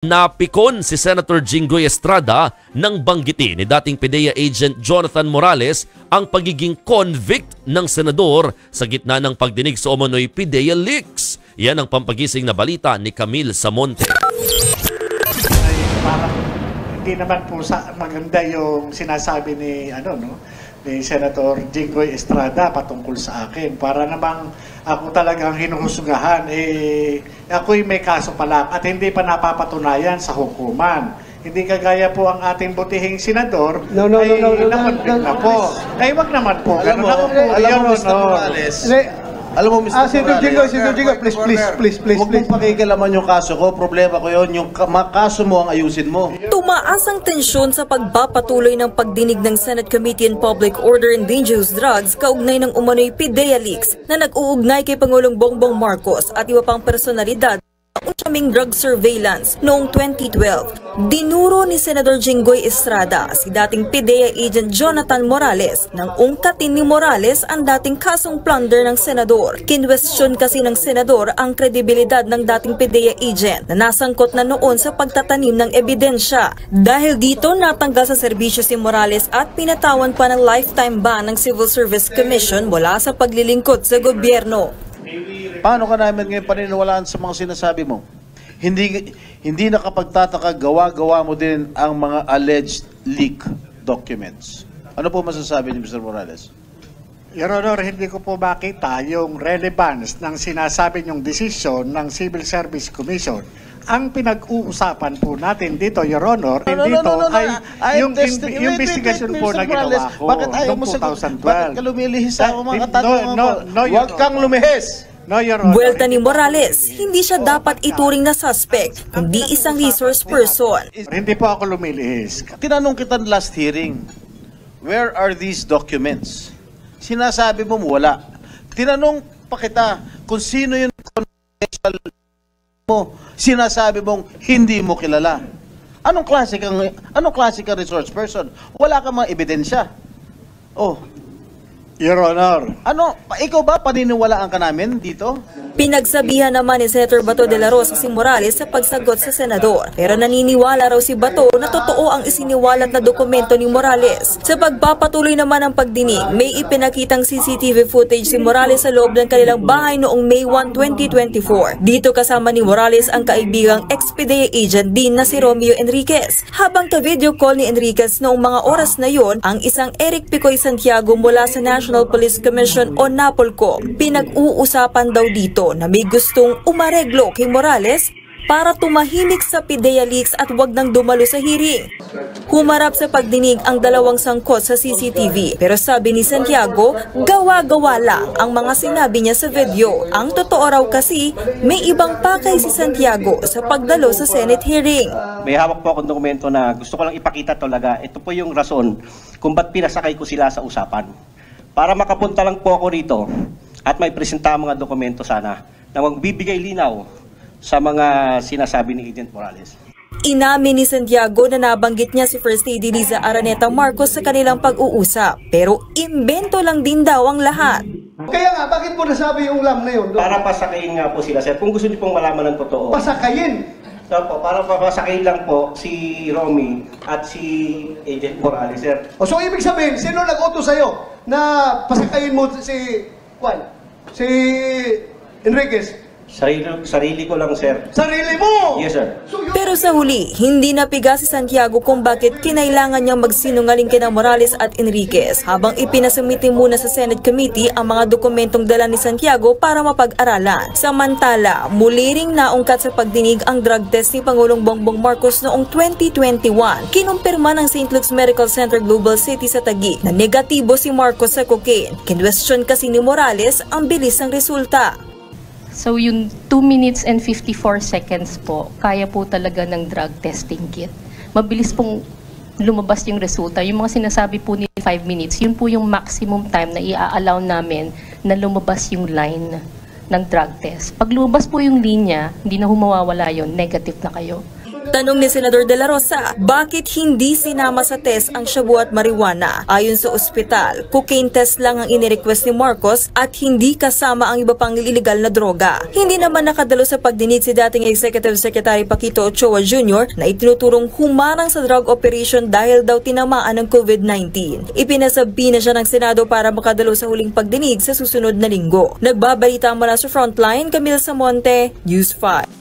Napikon si Senator Jinggoy Estrada nang banggitin ni dating PDEA agent Jonathan Morales ang pagiging convict ng senador sa gitna ng pagdinig sa umano'y PDEA leaks. Yan ang pampagising na balita ni Camille Samonte. Ay, parang hindi naman po maganda yung sinasabi ni ni Senator Jinggoy Estrada patungkol sa akin. Para namang ako talagang hinuhusgahan, ako'y may kaso pa lang at hindi pa napapatunayan sa hukuman. Hindi kagaya po ang ating butihing senador, nakonvict na po. Ay, wag naman po. Alam mo, Mr. Morales, alam mo, Mr. Morales, Senator Jinggoy, please. Huwag mong pakikalaman yung kaso ko. Problema ko yun. Yung kaso mo ang ayusin mo. Tumaas ang tensyon sa pagpapatuloy ng pagdinig ng Senate Committee on Public Order and Dangerous Drugs kaugnay ng umano'y PDEA leaks na nag-uugnay kay Pangulong Bongbong Marcos at iba pang personalidad ang drug surveillance noong 2012. Dinuro ni Senator Jinggoy Estrada si dating PDEA agent Jonathan Morales nang ungkatin ni Morales ang dating kasong plunder ng senador. Kinwestiyon kasi ng senador ang kredibilidad ng dating PDEA agent na nasangkot na noon sa pagtatanim ng ebidensya. Dahil dito natanggal sa serbisyo si Morales at pinatawan pa ng lifetime ban ng Civil Service Commission mula sa paglilingkod sa gobyerno. Paano ka namin ngayon paniniwalaan sa mga sinasabi mo? Hindi nakapagtataka, gawa-gawa mo din ang mga alleged leak documents. Ano po masasabi ni Mr. Morales? Your Honor, hindi ko po makita yung relevance ng sinasabi niyong desisyon ng Civil Service Commission. Ang pinag-uusapan po natin dito, Your Honor, yung investigasyon po na ginawa ko noong 2012. Bakit ka lumilihis sa mga katanungan ko? Huwag kang lumihis! Buwelta ni Morales, hindi siya dapat ituring na suspect, kundi isang resource person. Hindi po ako lumilihis. Tinanong kita last hearing, where are these documents? Sinasabi mo wala. Tinanong pa kita kung sino yung confidential mo. Sinasabi mong hindi mo kilala. Anong klase kang resource person? Wala kang mga ebidensya. Oh, Your Honor. Ikaw ba paniniwalaan ka namin dito? Pinagsabihan naman ni Senator Bato de la Rosa si Morales sa pagsagot sa senador. Pero naniniwala raw si Bato na totoo ang isiniwalat na dokumento ni Morales. Sa pagpapatuloy naman ng pagdinig, may ipinakitang CCTV footage si Morales sa loob ng kanilang bahay noong May 1, 2024. Dito kasama ni Morales ang kaibigang ex-PDEA agent din na si Romeo Enriquez. Habang ka-video call ni Enriquez noong mga oras na yon, ang isang Eric Picoy Santiago mula sa National Police Commission o NAPOLCOM. Pinag-uusapan daw dito na may gustong umareglo kay Morales para tumahimik sa PDEA leaks at wag nang dumalo sa hearing. Humarap sa pagdinig ang dalawang sangkot sa CCTV pero sabi ni Santiago, gawa-gawa lang ang mga sinabi niya sa video. Ang totoo raw kasi, may ibang pakay si Santiago sa pagdalo sa Senate hearing. May hawak po akong dokumento na gusto ko lang ipakita talaga. Ito po yung rason kung ba't pinasakay ko sila sa usapan. Para makapunta lang po ako rito at may presenta mga dokumento sana na magbibigay linaw sa mga sinasabi ni Agent Morales. Inamin ni Santiago na nabanggit niya si First Lady Liza Araneta Marcos sa kanilang pag-uusap. Pero imbento lang din daw ang lahat. Kaya nga, bakit po nasabi yung ulam na yun? Para pasakayin nga po sila, sir. Kung gusto niyo pong malaman ng totoo. Pasakayin? So po, para pasakayin lang po si Romy at si Agent Morales, sir. So ibig sabihin, sino nag-utos sa'yo na pasakayin mo si Enriquez? Sarili ko lang, sir. Sarili mo? Yes, sir. Pero sa huli, hindi napiga si Santiago kung bakit kinailangan niyang magsinungaling kina Morales at Enriquez habang ipinasumite muna sa Senate Committee ang mga dokumentong dala ni Santiago para mapag-aralan. Samantala, muli ring naungkat sa pagdinig ang drug test ni Pangulong Bongbong Marcos noong 2021. Kinumpirma ng St. Luke's Medical Center Global City sa Taguig na negatibo si Marcos sa cocaine. Kinwestiyon kasi ni Morales ang bilis ng resulta. So yung 2 minutes and 54 seconds po, kaya po talaga ng drug testing kit. Mabilis pong lumabas yung resulta. Yung mga sinasabi po ni 5 minutes, yun po yung maximum time na i-allow namin na lumabas yung line ng drug test. Pag lumabas po yung linya, hindi na humawawala yun, negative na kayo. Tanong ni Senador De La Rosa, bakit hindi sinama sa test ang shabu at marijuana? Ayon sa ospital, cocaine test lang ang inirequest ni Marcos at hindi kasama ang iba pang illegal na droga. Hindi naman nakadalo sa pagdinig si dating Executive Secretary Paquito Ochoa Jr. na itinuturong humarang sa drug operation dahil daw tinamaan ng COVID-19. Ipinasabi na siya ng Senado para makadalo sa huling pagdinig sa susunod na linggo. Nagbabalita mula sa Frontline, Camille Samonte, News 5.